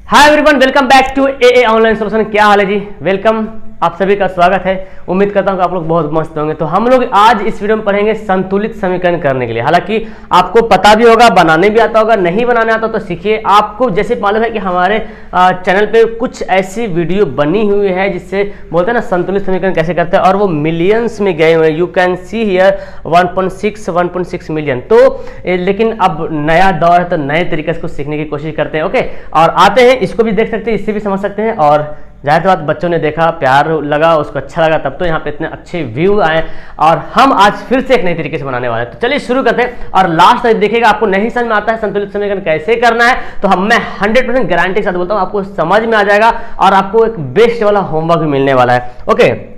Hi everyone, welcome back to a online solution. क्या हाल है जी? वेलकम, आप सभी का स्वागत है। उम्मीद करता हूँ कि आप लोग बहुत मस्त होंगे। तो हम लोग आज इस वीडियो में पढ़ेंगे संतुलित समीकरण करने के लिए। हालांकि आपको पता भी होगा, बनाने भी आता होगा, नहीं बनाने आता तो सीखिए। आपको जैसे मालूम है कि हमारे चैनल पे कुछ ऐसी वीडियो बनी हुई है जिससे बोलते हैं ना संतुलित समीकरण कैसे करते हैं, और वो मिलियंस में गए हुए हैं। You can see here 1.6 million. तो लेकिन अब नया दौर है तो नए तरीके से कुछ सीखने की कोशिश करते हैं। ओके, और आते हैं, इसको भी देख सकते हैं, इससे भी समझ सकते हैं। और जाहिर बात बच्चों ने देखा, प्यार लगा, उसको अच्छा लगा, तब तो यहाँ पे इतने अच्छे व्यू आए। और हम आज फिर से एक नई तरीके से बनाने वाले हैं। तो चलिए शुरू करते हैं। और लास्ट तक देखिएगा, आपको नहीं समझ में आता है संतुलित समीकरण कैसे करना है तो मैं 100% गारंटी के साथ बोलता हूँ आपको समझ में आ जाएगा और आपको एक बेस्ट वाला होमवर्क भी मिलने वाला है। ओके,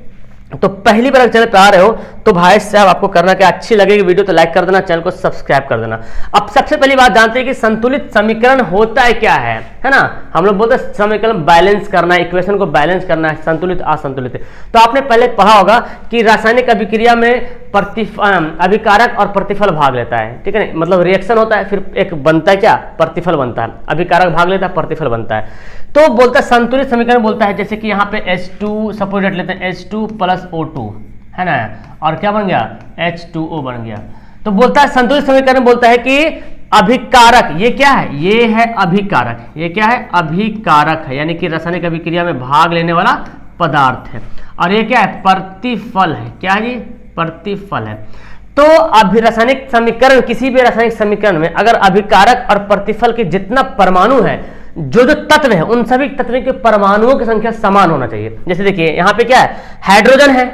तो पहली बार चैनल पे आ रहे हो तो भाई साहब आपको करना क्या, अच्छी लगेगी वीडियो तो लाइक कर देना, चैनल को सब्सक्राइब कर देना। अब सबसे पहली बात जानते हैं कि संतुलित समीकरण होता है क्या है ना। हम लोग बोलते हैं समीकरण बैलेंस करना है, इक्वेशन को बैलेंस करना है, संतुलित असंतुलित। तो आपने पहले पढ़ा होगा कि रासायनिक अभिक्रिया में अभिकारक और प्रतिफल भाग लेता है, ठीक है ना। मतलब रिएक्शन होता है, फिर एक बनता है क्या, प्रतिफल बनता है। अभिकारक भाग लेता है, प्रतिफल बनता है। तो बोलता है संतुलित समीकरण बोलता है जैसे कि यहाँ पे H2 सपोज लेते हैं, H2 + O2 है ना, और क्या बन गया, H2O बन गया। तो बोलता है संतुलित समीकरण बोलता है कि अभिकारक, ये क्या है, ये है अभिकारक, ये क्या है, अभिकारक है, यानी कि रासायनिक अभिक्रिया में भाग लेने वाला पदार्थ है। और ये क्या है, प्रतिफल है। क्या है जी, प्रतिफल है। तो रासायनिक समीकरण, किसी भी रासायनिक समीकरण में अगर अभिकारक और प्रतिफल के जितना परमाणु है, जो तत्व है, उन सभी तत्वों के परमाणुओं की संख्या समान होना चाहिए। जैसे देखिए यहाँ पे क्या है, हाइड्रोजन है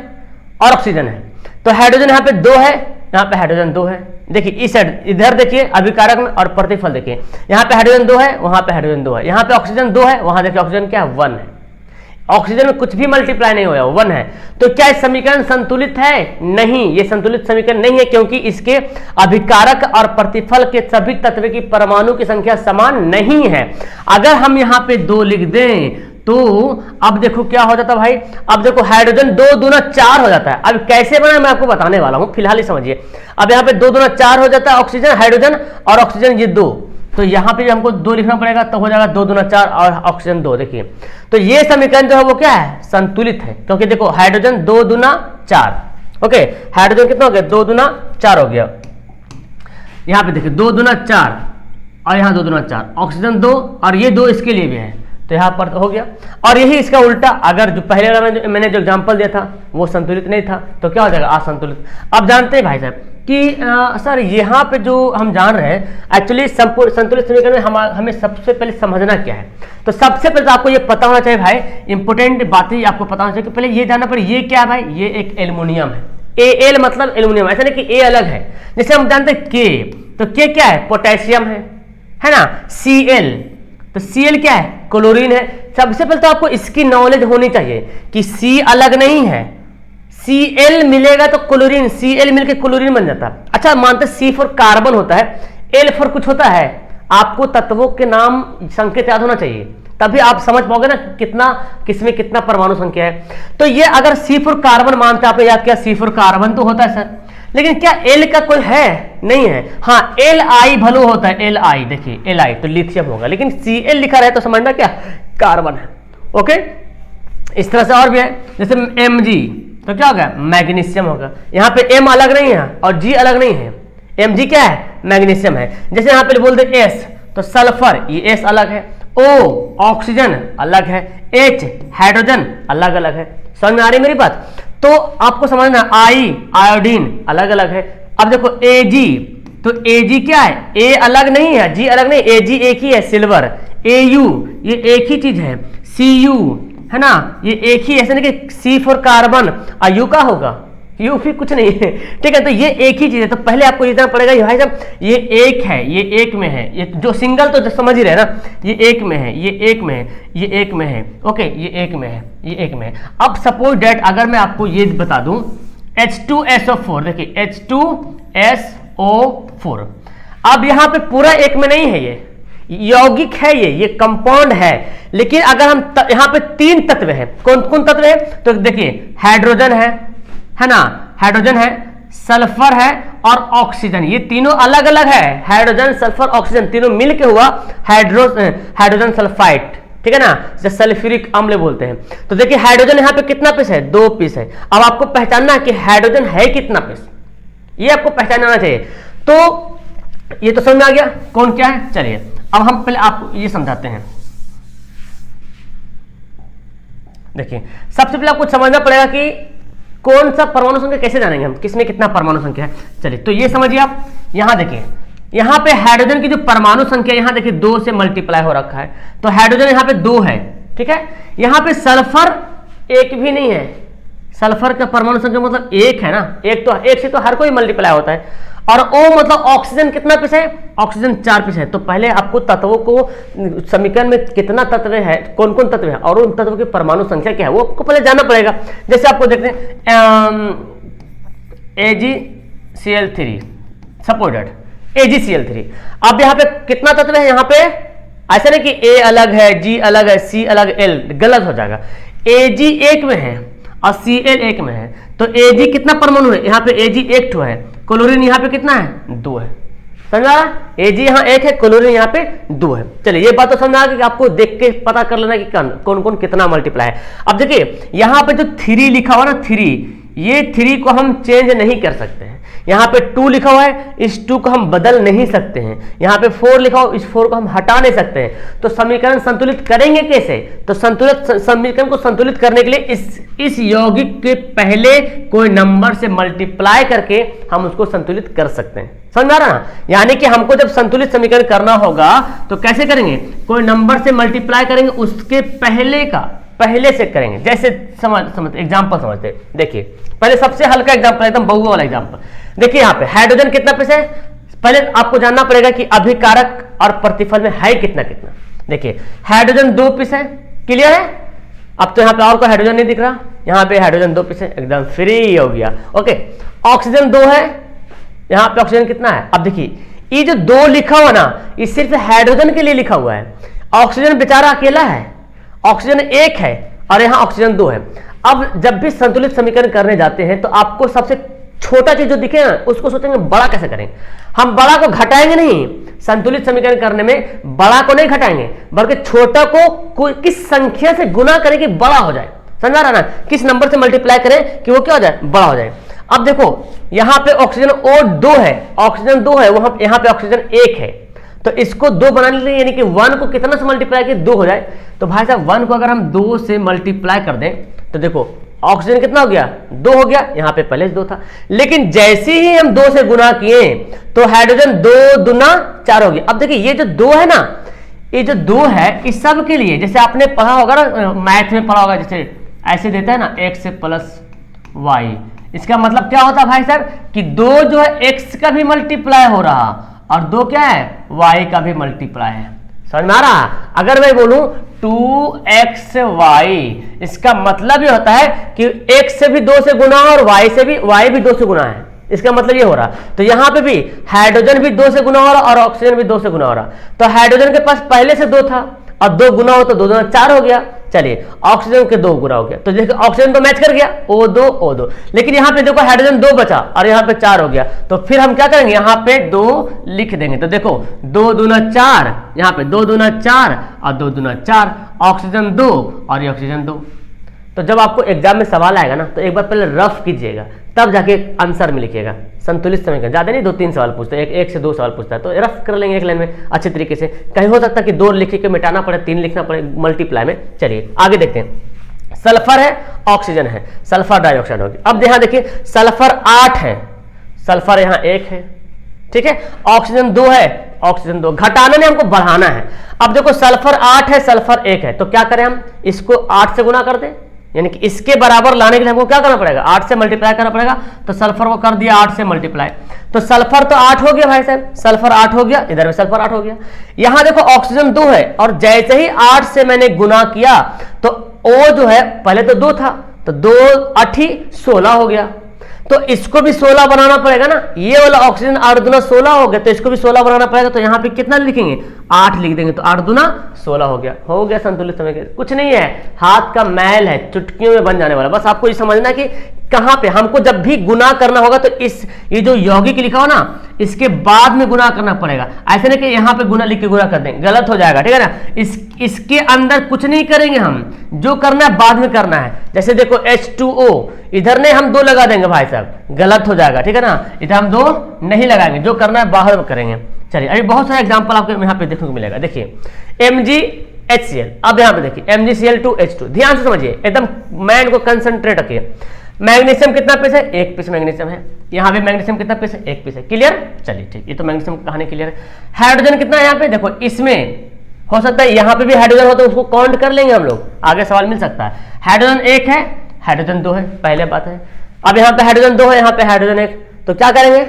और ऑक्सीजन है। तो हाइड्रोजन यहाँ पे 2 है, यहाँ पे हाइड्रोजन 2 है। देखिए इस साइड इधर देखिए अभिकारक में, और प्रतिफल देखिए यहाँ पे हाइड्रोजन 2 है, वहां पे हाइड्रोजन 2 है, यहाँ पे ऑक्सीजन 2 है, वहां देखिए ऑक्सीजन क्या है, 1 है। ऑक्सीजन में कुछ भी मल्टीप्लाई नहीं होया, 1 है। तो क्या इस समीकरण संतुलित है? नहीं, ये संतुलित समीकरण नहीं है, क्योंकि इसके अभिकारक और प्रतिफल के सभी तत्व की परमाणु की संख्या समान नहीं है। अगर हम यहाँ पे 2 लिख दें तो अब देखो क्या हो जाता है भाई, अब देखो हाइड्रोजन 2 दूना 4 हो जाता है। अब कैसे बना मैं आपको बताने वाला हूं, फिलहाल ही समझिए। अब यहाँ पे 2 दूना 4 हो जाता है, ऑक्सीजन, हाइड्रोजन और ऑक्सीजन, ये 2। तो यहाँ पे हमको 2 लिखना पड़ेगा, तो हो जाएगा 2 दूना 4 और ऑक्सीजन 2। देखिए तो ये समीकरण जो है वो क्या है, संतुलित है। क्योंकि देखो हाइड्रोजन 2 दूना 4, ओके, हाइड्रोजन कितना हो गया, 2 दूना 4 हो गया। यहाँ पे देखिए 2 दूना 4 और यहाँ 2 दूना 4, ऑक्सीजन 2 और ये 2 इसके लिए भी है, तो यहाँ पर हो गया। और यही इसका उल्टा, अगर जो पहले मैंने जो एग्जांपल दिया था वो संतुलित नहीं था तो क्या हो जाएगा, असंतुलित। अब जानते हैं भाई साहब कि सर यहाँ पे जो हम जान रहे हैं एक्चुअली संतुलित समीकरण में हमें सबसे पहले समझना क्या है। तो सबसे पहले तो आपको ये पता होना चाहिए भाई, इंपोर्टेंट बात ही आपको पता होना चाहिए कि पहले ये जानना पड़े, ये क्या है भाई, ये एक एल्युमिनियम है। Al मतलब एल्युमिनियम, ऐसा नहीं कि A अलग है। जैसे हम जानते हैं K, तो K क्या है, पोटेशियम है ना। Cl, तो Cl क्या है, क्लोरीन है। सबसे पहले तो आपको इसकी नॉलेज होनी चाहिए कि C अलग नहीं है, Cl मिलेगा तो क्लोरीन, Cl मिलकर क्लोरीन बन जाता है। अच्छा मानते C फॉर कार्बन होता है, L फॉर कुछ होता है। आपको तत्वों के नाम संकेत याद होना चाहिए, तभी आप समझ पाओगे ना कितना, किसमें कितना परमाणु संख्या है। तो ये अगर C फॉर कार्बन मानते, आपने याद किया C फॉर कार्बन तो होता है सर, लेकिन क्या L का कोई है, नहीं है। हाँ Li भलो होता है, Li देखिए Li तो लिथियम होगा, लेकिन Cl लिखा रहे तो समझना क्या, कार्बन है। ओके, इस तरह से और भी है, जैसे Mg तो क्या होगा, मैग्नीशियम होगा। यहाँ पे M अलग नहीं है और G अलग नहीं है, Mg क्या है, मैग्नीशियम है। जैसे यहाँ पे बोल दे S तो सल्फर, ये S अलग है। O ऑक्सीजन अलग है, H हाइड्रोजन अलग अलग है। समझ में आ रही मेरी बात? तो आपको समझना, I आयोडीन अलग अलग है। अब देखो Ag, तो Ag क्या है, A अलग नहीं है, G अलग नहीं, Ag एक ही है, सिल्वर। Au ये एक ही चीज है, Cu है ना, ये एक ही, ऐसे नहीं कि C फॉर कार्बन और U का होगा, U फिर कुछ नहीं है, ठीक है। तो ये एक ही चीज है। तो पहले आपको ये जानना पड़ेगा भाई साहब, ये एक है, ये एक में है, ये जो सिंगल तो समझ ही रहे ना, ये एक में है, ये एक में है, ये एक में है, ओके, ये एक में है, ये एक में है। अब सपोज डेट अगर मैं आपको ये बता दूं H2SO4, देखिए H2SO4, अब यहाँ पे पूरा एक में नहीं है, ये यौगिक है, ये कंपाउंड है। लेकिन अगर हम यहाँ पे 3 तत्व है, कौन कौन तत्व है, तो देखिए हाइड्रोजन है ना, हाइड्रोजन है, सल्फर है और ऑक्सीजन, ये तीनों अलग अलग है। हाइड्रोजन सल्फर ऑक्सीजन तीनों मिलके हुआ हाइड्रोजन सल्फाइड, ठीक है ना, जैसे सल्फ्यूरिक अम्ल बोलते हैं। तो देखिए हाइड्रोजन यहाँ पे कितना पीस है, 2 पीस है। अब आपको पहचानना है कि हाइड्रोजन है कितना पीस, ये आपको पहचानना चाहिए। तो ये तो समझ में आ गया कौन क्या है। चलिए अब हम पहले आपको ये समझाते हैं। देखिए सबसे पहले आपको समझना पड़ेगा कि कौन सा परमाणु संख्या कैसे जानेंगे हम, किसमें कितना परमाणु संख्या है। चलिए तो ये समझिए आप, यहां देखिए यहां पे हाइड्रोजन की जो परमाणु संख्या यहां देखिए 2 से मल्टीप्लाई हो रखा है, तो हाइड्रोजन यहां पे 2 है, ठीक है। यहां पे सल्फर 1 भी नहीं है, सल्फर का परमाणु संख्या मतलब 1 है ना, एक से तो हर कोई मल्टीप्लाई होता है। और O मतलब ऑक्सीजन कितना पीस है, ऑक्सीजन 4 पीस है। तो पहले आपको तत्वों को समीकरण में कितना तत्व है, कौन कौन तत्व है और उन तत्वों की परमाणु संख्या क्या है वो आपको पहले जानना पड़ेगा। जैसे आपको देखते हैं AgCl3 सपोर्टेड AgCl3। अब यहाँ पे कितना तत्व है, यहाँ पे ऐसा नहीं कि A अलग है, G अलग है, C अलग, L गलत हो जाएगा। Ag 1 में है और Cl 1 में है, तो Ag कितना परमाणु है, यहाँ पे Ag 1 है, क्लोरीन यहाँ पे कितना है, 2 है। समझा, Ag यहाँ 1 है, क्लोरीन यहाँ पे 2 है। चलिए ये बात तो समझ आ गई कि आपको देख के पता कर लेना कि कौन कौन कितना मल्टीप्लाई है। अब देखिए यहाँ पे जो 3 लिखा हुआ ना, 3, ये 3 को हम चेंज नहीं कर सकते हैं। यहाँ पे 2 लिखा हुआ है, इस 2 को हम बदल नहीं सकते हैं। यहाँ पे 4 लिखा हुआ, इस 4 को हम हटा नहीं सकते हैं। तो समीकरण संतुलित करेंगे कैसे, तो संतुलित समीकरण को संतुलित करने के लिए इस यौगिक के पहले कोई नंबर से मल्टीप्लाई करके हम उसको संतुलित कर सकते हैं। समझ आ रहा ना, यानी कि हमको जब संतुलित समीकरण करना होगा तो कैसे करेंगे, कोई नंबर से मल्टीप्लाई करेंगे, उसके पहले से करेंगे। जैसे समझ एग्जांपल समझते, देखिए पहले सबसे हल्का एग्जांपल एकदम बहुआ वाला एग्जांपल। देखिए यहाँ पे हाइड्रोजन कितना पीस है, पहले आपको जानना पड़ेगा कि अभिकारक और प्रतिफल में है कितना कितना। देखिए हाइड्रोजन 2 पीस है, क्लियर है। अब तो यहाँ पे और कोई हाइड्रोजन नहीं दिख रहा, यहाँ पे हाइड्रोजन 2 पीस है, एकदम फ्री हो गया। ओके, ऑक्सीजन 2 है, यहाँ पे ऑक्सीजन कितना है। अब देखिए ये जो 2 लिखा हुआ ना, ये सिर्फ हाइड्रोजन के लिए लिखा हुआ है। ऑक्सीजन बेचारा अकेला है, ऑक्सीजन 1 है और यहाँ ऑक्सीजन 2 है। अब जब भी संतुलित समीकरण करने जाते हैं तो आपको सबसे छोटा चीज जो दिखे ना उसको सोचेंगे बड़ा कैसे करें। हम बड़ा को घटाएंगे नहीं, संतुलित समीकरण करने में बड़ा को नहीं घटाएंगे, बल्कि छोटा को किस संख्या से गुना करें कि बड़ा हो जाए। समझ आ रहा ना, किस नंबर से मल्टीप्लाई करें कि वो क्या हो जाए, बड़ा हो जाए। अब देखो यहाँ पे ऑक्सीजन O2 है, ऑक्सीजन 2 है, वहां यहाँ पे ऑक्सीजन 1 है, तो इसको 2 बनाने के लिए यानी कि 1 को कितना से मल्टीप्लाई किया, 2 हो जाए। तो भाई साहब 1 को अगर हम 2 से मल्टीप्लाई कर दें तो देखो ऑक्सीजन कितना हो गया, 2 हो गया, यहाँ पे पहले से 2 था। लेकिन जैसे ही हम 2 से गुना किए तो हाइड्रोजन 2 दूना 4 हो गया। अब देखिए ये जो 2 है ना, ये जो 2 है इस सब के लिए, जैसे आपने पढ़ा होगा ना, मैथ में पढ़ा होगा, जैसे ऐसे देता है ना x प्लस वाई, इसका मतलब क्या होता है भाई साहब कि 2 जो है x का भी मल्टीप्लाई हो रहा और 2 क्या है, y का भी मल्टीप्लाई है। समझ में आ रहा। अगर मैं बोलूं 2xy, इसका मतलब ये होता है कि x से भी 2 से गुना और y भी 2 से गुना है, इसका मतलब ये हो रहा। तो यहां पे भी हाइड्रोजन भी 2 से गुना हो रहा और ऑक्सीजन भी 2 से गुना हो रहा। तो हाइड्रोजन के पास पहले से 2 था और 2 गुना हो तो 2 दूना 4 हो गया। चलिए ऑक्सीजन के 2 गुना हो गया, तो देखो ऑक्सीजन तो मैच कर गया, O2। लेकिन यहाँ पे देखो हाइड्रोजन 2 बचा और यहाँ पे 4 हो गया, तो फिर हम क्या करेंगे, यहाँ पे 2 लिख देंगे। तो देखो 2 दूना 4, यहाँ पे 2 दूना 4 और 2 दूना 4, ऑक्सीजन 2 और ये ऑक्सीजन 2। तो जब आपको एग्जाम में सवाल आएगा ना तो एक बार पहले रफ कीजिएगा, तब जाके आंसर में लिखिएगा। संतुलित समीकरण ज्यादा नहीं, 2-3 सवाल पूछता है, एक से 2 सवाल पूछता है, तो रफ कर लेंगे एक लाइन में अच्छे तरीके से। कहीं हो सकता है कि 2 लिख के मिटाना पड़े, 3 लिखना पड़े मल्टीप्लाई में। चलिए आगे देखते हैं। सल्फर है, ऑक्सीजन है, सल्फर डाइऑक्साइड होगी। अब यहाँ देखिए सल्फर 8 है, सल्फर यहाँ 1 है, ठीक है। ऑक्सीजन 2 है, ऑक्सीजन 2, घटाना नहीं हमको बढ़ाना है। अब देखो सल्फर 8 है, सल्फर 1 है, तो क्या करें हम, इसको 8 से गुना कर दें, यानी कि इसके बराबर लाने के लिए हमको क्या करना पड़ेगा, 8 से मल्टीप्लाई करना पड़ेगा। तो सल्फर को कर दिया 8 से मल्टीप्लाई, तो सल्फर तो 8 हो गया भाई साहब, सल्फर 8 हो गया, इधर में सल्फर 8 हो गया। यहां देखो ऑक्सीजन 2 है और जैसे ही 8 से मैंने गुना किया तो O जो है पहले तो 2 था, तो 2 8 16 हो गया। तो इसको भी 16 बनाना पड़ेगा ना, ये वाला ऑक्सीजन 8 दूना 16 हो गया, तो इसको भी 16 बनाना पड़ेगा। तो यहाँ पे कितना लिखेंगे, 8 लिख देंगे, तो 8 दूना 16 हो गया संतुलित समीकरण। कुछ नहीं है, हाथ का मैल है, चुटकियों में बन जाने वाला। बस आपको ये समझना कि कहां पे हमको जब भी गुना करना होगा तो इस ये जो यौगिक लिखा हो ना इसके बाद में गुना करना पड़ेगा। ऐसे नहीं कि यहां पे गुना लिख के गुना कर देंगे, गलत हो जाएगा, ठीक है ना। इसके अंदर कुछ नहीं करेंगे हम, जो करना है बाद में करना है। जैसे देखो H2O, इधर ने हम 2 लगा देंगे भाई साहब, गलत हो जाएगा, ठीक है ना। इधर हम 2 नहीं लगाएंगे, जो करना है बाहर में करेंगे। चलिए अभी बहुत सारे एग्जाम्पल आपको यहाँ पे देखने को मिलेगा। देखिए MgHCl, अब यहाँ पे देखिए MgCl2H2, ध्यान से समझिए, एकदम माइंड को कंसंट्रेट रखिए। मैग्नीशियम कितना पीस है? 1 पीस मैग्नीशियम है। यहाँ पे मैग्नीशियम कितना पीस है? 1 पीस है। क्लियर? चलिए ठीक, ये तो मैग्नीशियम की कहानी क्लियर है। हाइड्रोजन कितना है यहाँ पे? देखो इसमें हो सकता है यहाँ पे भी हाइड्रोजन हो तो उसको काउंट कर लेंगे हम लोग, आगे सवाल मिल सकता है। हाइड्रोजन 1 है, हाइड्रोजन 2 है, पहले बात है। अब यहाँ पे हाइड्रोजन 2 है, यहाँ पे हाइड्रोजन 1, तो क्या करेंगे?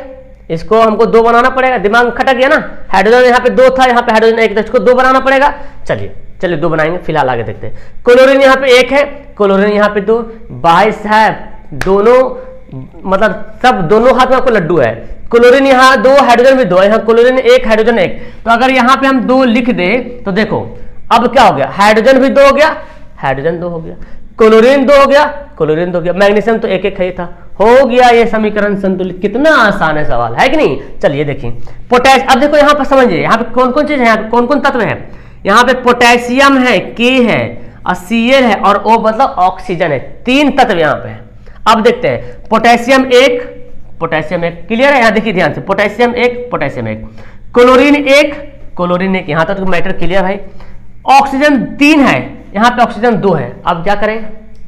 इसको हमको 2 बनाना पड़ेगा। दिमाग खटक गया ना, हाइड्रोजन यहाँ पे 2 था, यहाँ पे हाइड्रोजन 1 था, इसको 2 बनाना पड़ेगा। चलिए 2 बनाएंगे, फिलहाल आगे देखते हैं। क्लोरीन यहाँ पे 1 है, क्लोरीन यहाँ पे 2। भाई साहब दोनों मतलब सब दोनों हाथ में आपको लड्डू है। क्लोरीन यहाँ 2, हाइड्रोजन भी 2, यहाँ क्लोरीन 1, हाइड्रोजन 1। तो अगर यहाँ पे हम 2 लिख दे तो देखो अब क्या हो गया, हाइड्रोजन भी 2 हो गया, हाइड्रोजन 2 हो गया, क्लोरीन 2 हो गया, क्लोरीन 2 हो गया, मैग्नीशियम तो 1 ही था, हो गया ये समीकरण संतुलित। कितना आसान है सवाल, है कि नहीं। चलिए देखिए पोटेशियम, अब देखो यहाँ पर समझिए यहाँ पे कौन कौन चीज है, यहाँ पे कौन कौन तत्व है। यहाँ पे पोटेशियम है, K है और Cl है और O मतलब ऑक्सीजन है, 3 तत्व यहाँ पे है। अब देखते हैं पोटेशियम 1, पोटेशियम 1, क्लियर है। यहाँ देखिए ध्यान से, पोटेशियम 1, पोटेशियम 1, क्लोरीन 1, क्लोरीन 1, यहाँ तक तो मैटर क्लियर भाई। ऑक्सीजन 3 है, यहाँ पे ऑक्सीजन 2 है। अब क्या करें,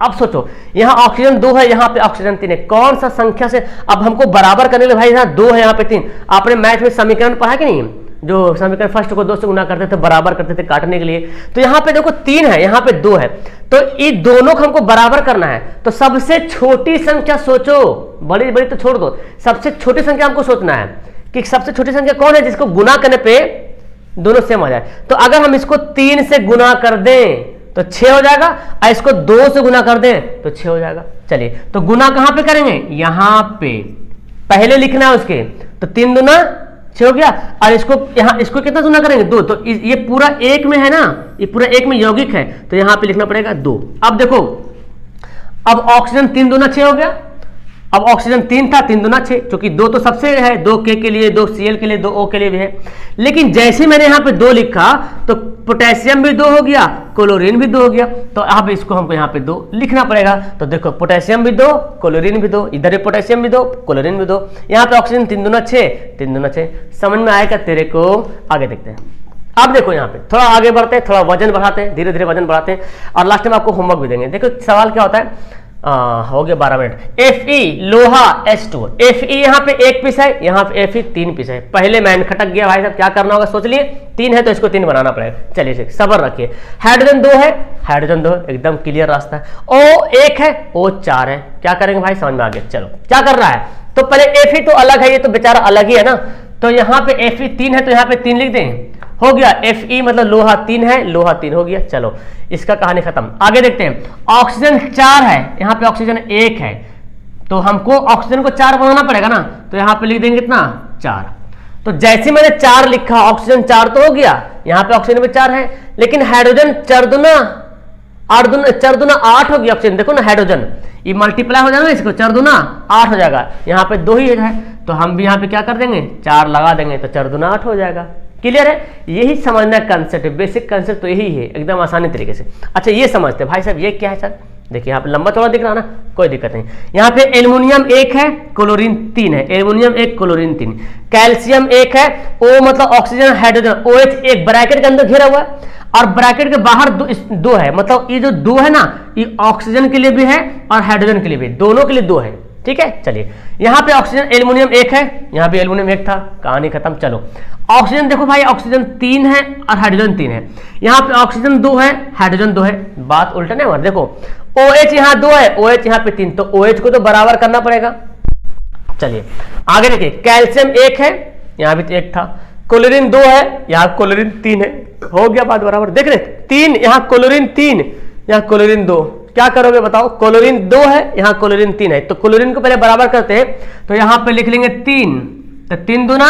अब सोचो यहाँ ऑक्सीजन 2 है, यहाँ पे ऑक्सीजन 3 है, कौन सा संख्या से अब हमको बराबर करने के लिए, भाई यहाँ 2 है, यहाँ पे 3। आपने मैथ में समीकरण पढ़ा कि नहीं, जो समीकरण फर्स्ट को 2 से गुना करते थे, बराबर करते थे काटने के लिए। तो यहाँ पे देखो 3 है, यहाँ पे 2 है, तो ये दोनों को हमको बराबर करना है। तो सबसे छोटी संख्या सोचो, बड़ी बड़ी तो छोड़ दो, सबसे छोटी संख्या हमको सोचना है कि सबसे छोटी संख्या कौन है जिसको गुना करने पे दोनों सेम हो जाए। तो अगर हम इसको 3 से गुना कर दें तो 6 हो जाएगा, और इसको 2 से गुना कर दें तो 6 हो जाएगा। चलिए तो गुना कहां पे करेंगे, यहां पे पहले लिखना है उसके, तो 3 दूना 6 हो गया, और इसको यहाँ इसको कितना गुना करेंगे 2, तो ये पूरा 1 में है ना, ये पूरा 1 में यौगिक है, तो यहाँ पे लिखना पड़ेगा 2। अब देखो अब ऑक्सीजन 3 दूना 6 हो गया, अब ऑक्सीजन 3 था, 3 दूना 6, क्योंकि 2 तो सबसे है, 2 K के लिए, 2 Cl के लिए, 2 O के लिए भी है। लेकिन जैसे मैंने यहाँ पे 2 लिखा तो पोटेशियम भी 2 हो गया, क्लोरीन भी 2 हो गया, तो अब इसको हमको यहाँ पे 2 लिखना पड़ेगा। तो देखो पोटेशियम भी 2, क्लोरीन भी 2, इधर पोटेशियम भी 2, क्लोरीन भी 2, यहाँ पे ऑक्सीजन 3 दूना 6, 3 दूना 6। समझ में आएगा तेरे को? आगे देखते हैं। अब देखो यहाँ पे थोड़ा आगे बढ़ते हैं, थोड़ा वजन बढ़ाते हैं, धीरे धीरे वजन बढ़ाते हैं, और लास्ट में आपको होमवर्क भी देंगे। देखो सवाल क्या होता है, हो गया 12 मिनट। Fe लोहा H2, Fe यहाँ पे 1 पीस है, यहाँ पे Fe 3 पीस है। पहले मैंने खटक गया भाई साहब, क्या करना होगा सोच लिए, 3 है तो इसको 3 बनाना पड़ेगा। चलिए सबर रखिए। हाइड्रोजन 2 है, हाइड्रोजन 2 एकदम क्लियर रास्ता है। O 1 है, O 4 है, क्या करेंगे भाई समझ में आ गया। चलो क्या कर रहा है, तो पहले Fe तो अलग है, ये तो बेचारा अलग ही है ना, तो यहाँ पे Fe 3 है तो यहाँ पे 3 लिख दें, हो गया। Fe मतलब लोहा 3 है, लोहा 3 हो गया। चलो इसका कहानी खत्म। आगे देखते हैं। ऑक्सीजन 4 है, यहाँ पे ऑक्सीजन 1 है, तो हमको ऑक्सीजन को 4 बनाना पड़ेगा ना, तो यहाँ पे लिख देंगे कितना 4। तो जैसे मैंने 4 लिखा, ऑक्सीजन 4 तो हो गया, यहाँ पे ऑक्सीजन में 4 है, लेकिन हाइड्रोजन 4 दूना 8 हो गया ऑक्सीजन। देखो ना हाइड्रोजन ये मल्टीप्लाई हो जाएगा, इसको 4 दूना 8 हो जाएगा, यहाँ पे 2 ही है, तो हम भी यहाँ पे क्या कर देंगे 4 लगा देंगे, तो 4 दूना 8 हो जाएगा। क्लियर है? यही समझना कंसेप्ट है, बेसिक कंसेप्ट तो यही है, एकदम आसानी तरीके से। अच्छा ये समझते भाई साहब, ये क्या है सर, देखिए यहाँ पे लंबा थोड़ा दिख रहा ना, कोई दिक्कत नहीं। यहाँ पे एल्युमिनियम 1 है, क्लोरीन 3 है, एल्युमिनियम 1, क्लोरीन 3, कैल्शियम 1 है, O मतलब ऑक्सीजन, हाइड्रोजन, OH 1 ब्रैकेट के अंदर घिरा हुआ है, और ब्रैकेट के बाहर 2 है, मतलब ये जो 2 है ना, ये ऑक्सीजन के लिए भी है और हाइड्रोजन के लिए भी, दोनों के लिए 2 है। ठीक है, चलिए यहाँ पे ऑक्सीजन एल्युमिनियम 1 है, यहाँ पे एल्युमिनियम 1 था, कहानी खत्म। चलो ऑक्सीजन देखो भाई, ऑक्सीजन 3 है और हाइड्रोजन 3 है, यहाँ पे ऑक्सीजन 2 है, हाइड्रोजन 2 है, बात उल्टा नहीं हुआ। देखो OH यहाँ 2 है, OH यहाँ पे 3, तो OH को तो बराबर करना पड़ेगा। चलिए आगे देखिए, कैल्शियम 1 है, यहाँ भी 1 था, क्लोरीन 2 है, यहाँ क्लोरीन 3 है, हो गया बात बराबर। देख रहे 3, यहाँ क्लोरीन 3, यहाँ क्लोरीन 2, क्या करोगे बताओ, क्लोरीन 2 है, यहाँ क्लोरीन 3 है, तो क्लोरीन को पहले बराबर करते हैं, तो यहाँ पे लिख लेंगे 3, तो 3 दूना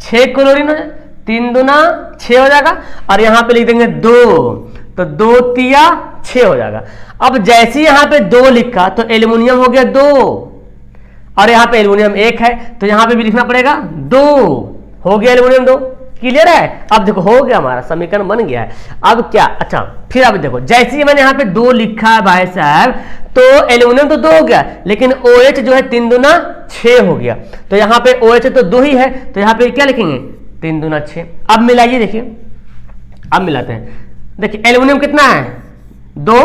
6 क्लोरीन हो जाए, 3 दूना 6 हो जाएगा, और यहाँ पे लिख देंगे 2, तो 2 तिया 6 हो जाएगा। अब जैसे यहाँ पे 2 लिखा तो एल्यूमिनियम हो गया 2, और यहाँ पे एल्यूमिनियम 1 है तो यहाँ पे भी लिखना पड़ेगा 2, हो गया एल्यूमिनियम 2। क्लियर है? अब देखो हो गया, हमारा समीकरण बन गया है। अब क्या, अच्छा फिर अब देखो जैसे ही मैंने यहाँ पे 2 लिखा है भाई साहब, तो एल्यूमिनियम तो 2 हो गया, लेकिन OH जो है 3 दूना 6 हो गया। तो यहाँ पे OH तो 2 ही है, तो यहाँ पे क्या लिखेंगे 3 दूना 6। अब मिलाइए, देखिए अब मिलाते हैं। देखिए एल्यूमिनियम कितना है 2,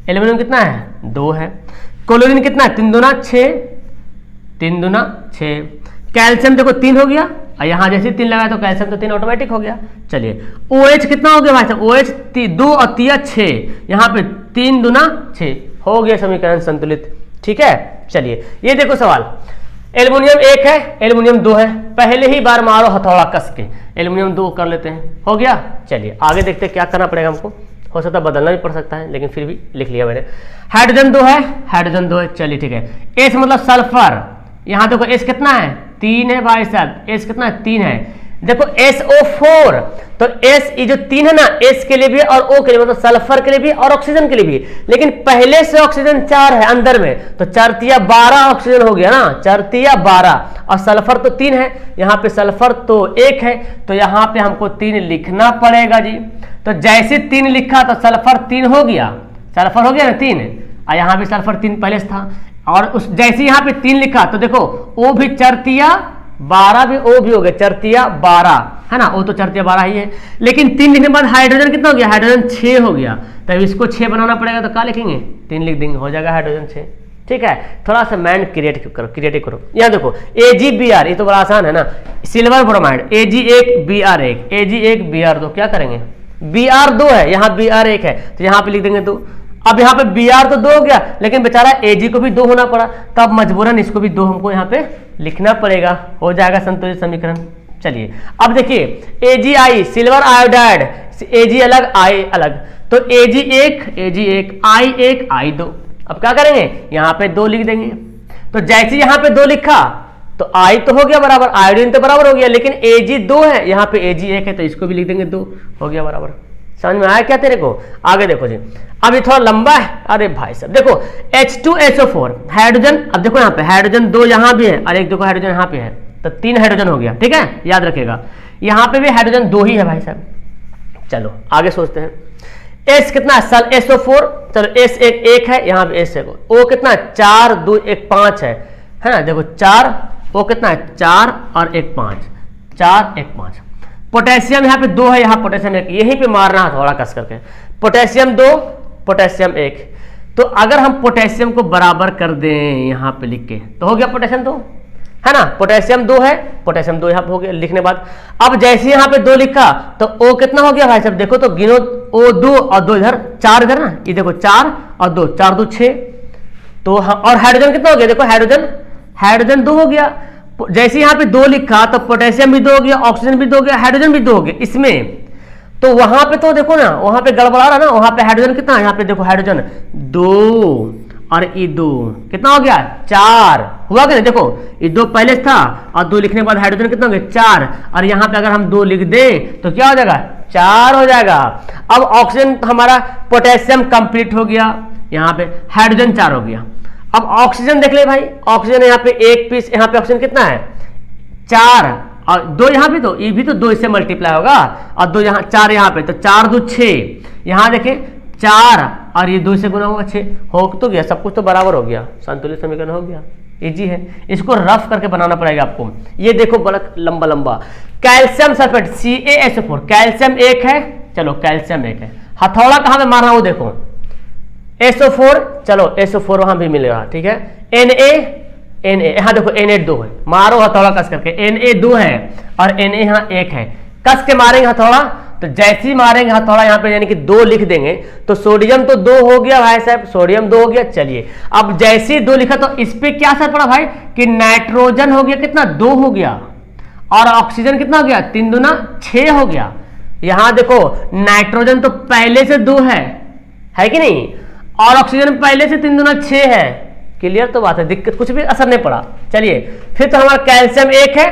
एल्यूमिनियम कितना है 2 है। क्लोरीन कितना है 3 दूना 6, 3 दूना 6। कैल्शियम देखो 3 हो गया, और यहाँ जैसे 3 लगाया तो कैल्शियम तो 3 ऑटोमेटिक हो गया। चलिए OH कितना हो गया भाई साहब, OH 2 और 3 6, यहाँ पे 3 दूना 6 हो गया समीकरण संतुलित। ठीक है, चलिए ये देखो सवाल, एल्यूमिनियम 1 है, एल्यूमिनियम 2 है, पहले ही बार मारो हथौड़ा कस के, एल्यूमिनियम 2 कर लेते हैं, हो गया। चलिए आगे देखते हैं क्या करना पड़ेगा हमको, हो सकता है बदलना भी पड़ सकता है, लेकिन फिर भी लिख लिया मैंने। हाइड्रोजन 2 है, हाइड्रोजन 2 है, चलिए ठीक है। एस मतलब सल्फर, यहाँ देखो एस कितना है 3 है भाई साहब, एस कितना है 3 है। देखो SO4, तो एस ये जो 3 है ना, एस के लिए भी और O के लिए, मतलब सल्फर के लिए भी और ऑक्सीजन के लिए भी, लेकिन पहले से ऑक्सीजन 4 है अंदर में, तो 4 तिया 12 ऑक्सीजन हो गया ना, 4 तिया 12, और सल्फर तो 3 है, यहाँ पे सल्फर तो 1 है, तो यहाँ पे हमको 3 लिखना पड़ेगा जी। तो जैसे 3 लिखा तो सल्फर 3 हो गया, सल्फर हो गया ना 3, और यहाँ भी सल्फर 3 पहले से था, और उस जैसे यहाँ पे 3 लिखा तो देखो O भी 4 तिया 12 भी, O भी हो गया 4 तिया 12 है ना, O तो 4 तिया 12 ही है। लेकिन 3 लिखने के बाद हाइड्रोजन कितना हो गया, हाइड्रोजन 6 हो गया, तब इसको 6 बनाना पड़ेगा, तो क्या लिखेंगे 3 लिख देंगे, हो जाएगा हाइड्रोजन 6। ठीक है, थोड़ा सा माइंड क्रिएटिव करो। यहाँ देखो AgBr, ये तो बड़ा आसान है ना, सिल्वर ब्रोमाइड Ag1Br1, Ag1Br2, क्या करेंगे Br2 है, यहाँ Br1 है, तो यहाँ पे लिख देंगे 2। अब यहाँ पे Br तो 2 हो गया, लेकिन बेचारा Ag को भी 2 होना पड़ा, तब मजबूरन इसको भी 2 हमको यहाँ पे लिखना पड़ेगा, हो जाएगा संतुलित समीकरण। चलिए अब देखिए Agi सिल्वर आयोडाइड, Ag अलग I अलग, तो Ag1 I1 I2। अब क्या करेंगे, यहाँ पे 2 लिख देंगे, तो जैसे यहाँ पे 2 लिखा तो I तो हो गया बराबर, आयोडीन तो बराबर हो गया, लेकिन Ag 2 है, यहाँ पे Ag1 है, तो इसको भी लिख देंगे 2, हो गया बराबर। समझ में आया क्या तेरे को? आगे देखो जी, अब ये थोड़ा लंबा है, अरे भाई साहब देखो H2SO4 हाइड्रोजन, अब देखो यहाँ पे हाइड्रोजन 2 यहाँ भी है, और एक देखो हाइड्रोजन यहाँ पे है, तो 3 हाइड्रोजन हो गया। ठीक है, याद रखिएगा, यहाँ पे भी हाइड्रोजन 2 ही है भाई साहब। चलो आगे सोचते हैं, S कितना है सल SO4, चलो S एक है, यहाँ पे S है, O कितना है 4 2 1 5 है ना, देखो 4, O कितना है 4 और 1 5, 4 1 5। पोटेशियम यहाँ पे 2 है, यहाँ पोटेशियम 1, यहीं पे मारना है थोड़ा कस करके, पोटेशियम 2 पोटेशियम 1। तो अगर हम पोटेशियम को बराबर कर दें यहाँ पे लिख के, तो हो गया पोटेशियम 2 है ना, पोटेशियम 2 है, पोटेशियम 2 यहाँ पे हो गया लिखने बाद। अब जैसे यहाँ पे 2 लिखा तो O कितना हो गया भाई साहब, देखो तो गिनो, O 2 और 2 इधर 4 इधर ना, ये देखो 4 और 2 4 2 6, तो और हाइड्रोजन कितना हो गया, देखो हाइड्रोजन 2 हो गया। जैसे यहाँ पे 2 लिखा तो पोटेशियम भी 2 हो गया, ऑक्सीजन भी 2 हो गया, हाइड्रोजन भी 2 हो गया इसमें, तो वहां पे तो देखो ना, वहां पे गड़बड़ा रहा ना, वहां पे हाइड्रोजन कितना है, यहाँ पे देखो हाइड्रोजन 2 और ये 2 कितना हो गया 4 हुआ क्या, देखो ये 2 पहले था और 2 लिखने के बाद हाइड्रोजन कितना हो गया 4, और यहाँ पे अगर हम 2 लिख दें तो क्या हो जाएगा 4 हो जाएगा। अब ऑक्सीजन हमारा पोटेशियम कंप्लीट हो गया, यहाँ पे हाइड्रोजन 4 हो गया। अब ऑक्सीजन देख ले भाई, ऑक्सीजन यहाँ पे 1 पीस, यहाँ पे ऑक्सीजन कितना है 4 और 2 यहाँ पे, तो ये भी तो 2 इससे मल्टीप्लाई होगा, और 2 यहाँ 4 यहाँ पे, तो 4 2 6, यहाँ देखें 4 और ये 2 से गुना होगा 6, हो तो गया, सब कुछ तो बराबर हो गया, संतुलित समीकरण हो गया। इजी है, इसको रफ करके बनाना पड़ेगा आपको। ये देखो बड़ा लंबा लंबा, कैल्शियम सल्फेट CaSO4, कैल्शियम 1 है, चलो कैल्शियम 1 है, हथौड़ा कहाँ पे मारना वो देखो SO4, चलो SO4 वहां भी मिलेगा। ठीक है, Na यहाँ देखो Na 2 है, मारो हथौड़ा कस करके, Na 2 है और Na यहाँ 1 है, कस के मारेंगे हथौड़ा, तो जैसे ही मारेंगे हथौड़ा यहाँ पे यानी कि 2 लिख देंगे, तो सोडियम तो 2 हो गया भाई साहब, सोडियम 2 हो गया। चलिए अब जैसे ही 2 लिखा तो इस पे क्या असर पड़ा भाई कि नाइट्रोजन हो गया कितना 2 हो गया, और ऑक्सीजन कितना हो गया 3 दूना 6 हो गया। यहाँ देखो नाइट्रोजन तो पहले से 2 है कि नहीं, और ऑक्सीजन पहले से 3 दूना 6 है। क्लियर तो बात है, दिक्कत कुछ भी असर नहीं पड़ा। चलिए फिर तो हमारा कैल्शियम 1 है,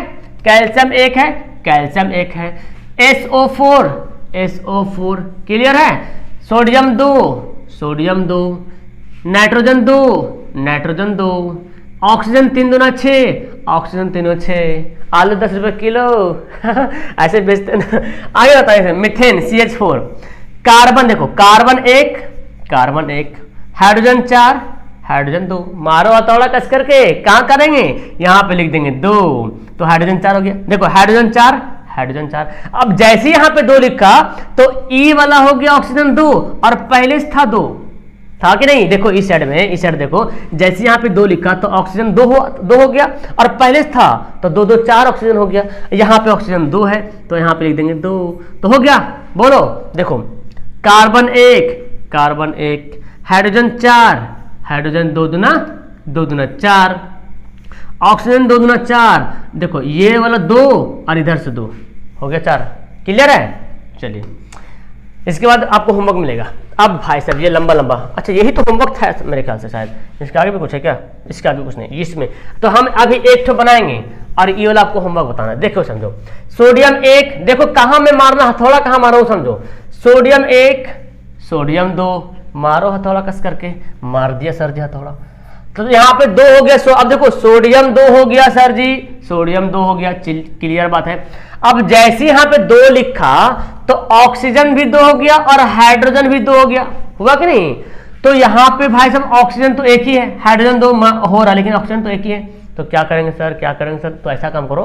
कैल्शियम 1 है, कैल्शियम 1 है, SO4 क्लियर है, sodium 2 sodium 2, nitrogen 2, nitrogen 2, oxygen 3 दूना 6, ऑक्सीजन 3 6, आलू 10 रुपए किलो ऐसे बेचते ना। आगे बताइए मीथेन CH4, कार्बन देखो कार्बन 1, कार्बन 1, हाइड्रोजन 4, हाइड्रोजन 2, मारो हथौड़ा कस करके कहाँ करेंगे, यहाँ पे लिख देंगे 2, तो हाइड्रोजन 4 हो गया। देखो हाइड्रोजन 4, हाइड्रोजन 4। अब जैसे यहाँ पे 2 लिखा तो E वाला हो गया ऑक्सीजन 2 और पहले से था 2, था कि नहीं। देखो इस साइड में, इस साइड देखो, जैसे यहाँ पे 2 लिखा तो ऑक्सीजन 2 हो गया और पहले से था तो 2 2 4 ऑक्सीजन हो गया। यहाँ पे ऑक्सीजन 2 है तो यहाँ पे लिख देंगे 2, तो हो गया। बोलो देखो कार्बन 1, कार्बन 1, हाइड्रोजन 4, हाइड्रोजन 2 दूना 4, ऑक्सीजन 2 दूना 4, देखो ये वाला 2 और इधर से 2 हो गया 4। क्लियर है। चलिए इसके बाद आपको होमवर्क मिलेगा। अब भाई साहब ये लंबा लंबा, अच्छा यही तो होमवर्क था मेरे ख्याल से, शायद इसके आगे भी कुछ है क्या, इसके आगे कुछ नहीं इसमें। तो हम अभी एक ठो बनाएंगे और ये वाला आपको होमवर्क बताना है। देखो समझो सोडियम 1, देखो कहाँ में मारना हथौड़ा, कहाँ मारो समझो, सोडियम 1, सोडियम 2, मारो हथौड़ा कस करके, मार दिया सर जी हथौड़ा। तो यहाँ पे 2 हो गया। अब देखो सोडियम 2 हो गया सर जी, सोडियम 2 हो गया, क्लियर बात है। अब जैसे यहाँ पे 2 लिखा तो ऑक्सीजन भी 2 हो गया और हाइड्रोजन भी 2 हो गया, हुआ कि नहीं। तो यहाँ पे भाई साहब ऑक्सीजन तो एक ही है, हाइड्रोजन 2 हो रहा लेकिन ऑक्सीजन तो एक ही है। तो क्या करेंगे सर, क्या करेंगे सर, तो ऐसा काम करो,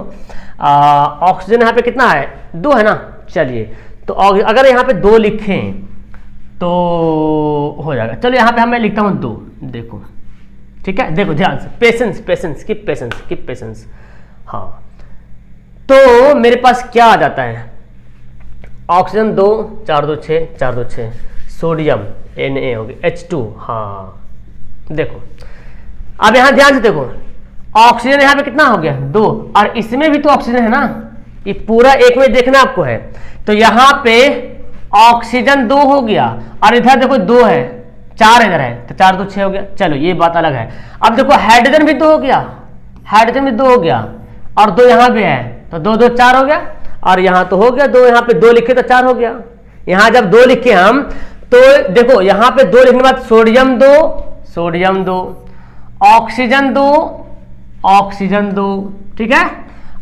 ऑक्सीजन यहाँ पे कितना है 2 है ना। चलिए तो अगर यहाँ पे 2 लिखें तो हो जाएगा। चलो यहाँ पे मैं लिखता हूँ 2, देखो ठीक है, देखो ध्यान से, patience patience keep patience keep patience. हाँ तो मेरे पास क्या आ जाता है, ऑक्सीजन 2 4 2 6 4 2 6, सोडियम Na हो गया H2। हाँ देखो अब यहाँ ध्यान से देखो, ऑक्सीजन यहाँ पे कितना हो गया 2 और इसमें भी तो ऑक्सीजन है ना, ये पूरा एक में देखना आपको है। तो यहाँ पे ऑक्सीजन 2 हो गया और इधर देखो 2 है, 4 इधर है तो 4 2 6 हो गया। चलो ये बात अलग है। अब देखो हाइड्रोजन भी 2 हो गया, हाइड्रोजन भी 2 हो गया और 2 यहाँ पे है तो 2 2 4 हो गया और यहाँ तो हो गया 2, यहाँ पे 2 लिखे तो 4 हो गया। यहाँ जब 2 लिखे हम तो देखो यहाँ पे 2 लिखने के बाद सोडियम 2, सोडियम 2, ऑक्सीजन 2, ऑक्सीजन 2, ठीक है,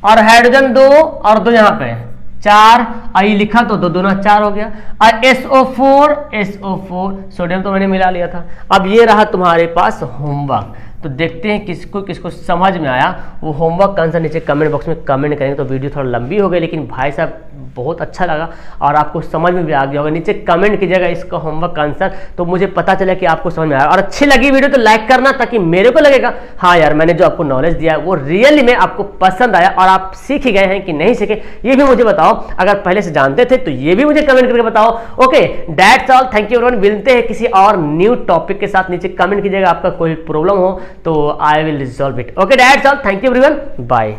और हाइड्रोजन 2 और 2 यहाँ पे 4, आई लिखा तो 2 दूना 4 हो गया। और SO4, SO4 सोडियम तो मैंने मिला लिया था। अब ये रहा तुम्हारे पास होमवर्क। तो देखते हैं किसको किसको समझ में आया, वो होमवर्क का आंसर नीचे कमेंट बॉक्स में कमेंट करेंगे। तो वीडियो थोड़ा लंबी हो गई लेकिन भाई साहब बहुत अच्छा लगा और आपको समझ में भी आ गया होगा। नीचे कमेंट कीजिएगा इसका होमवर्क का आंसर, तो मुझे पता चला कि आपको समझ में आया। और अच्छी लगी वीडियो तो लाइक करना, ताकि मेरे को लगेगा हाँ यार मैंने जो आपको नॉलेज दिया है वो रियली में आपको पसंद आया और आप सीख गए हैं कि नहीं सीखे, ये भी मुझे बताओ। अगर पहले से जानते थे तो ये भी मुझे कमेंट करके बताओ। Okay that's all, thank you everyone. मिलते हैं किसी और न्यू टॉपिक के साथ। नीचे कमेंट कीजिएगा आपका कोई प्रॉब्लम हो तो I will resolve it. Okay that's all, thank you everyone, bye.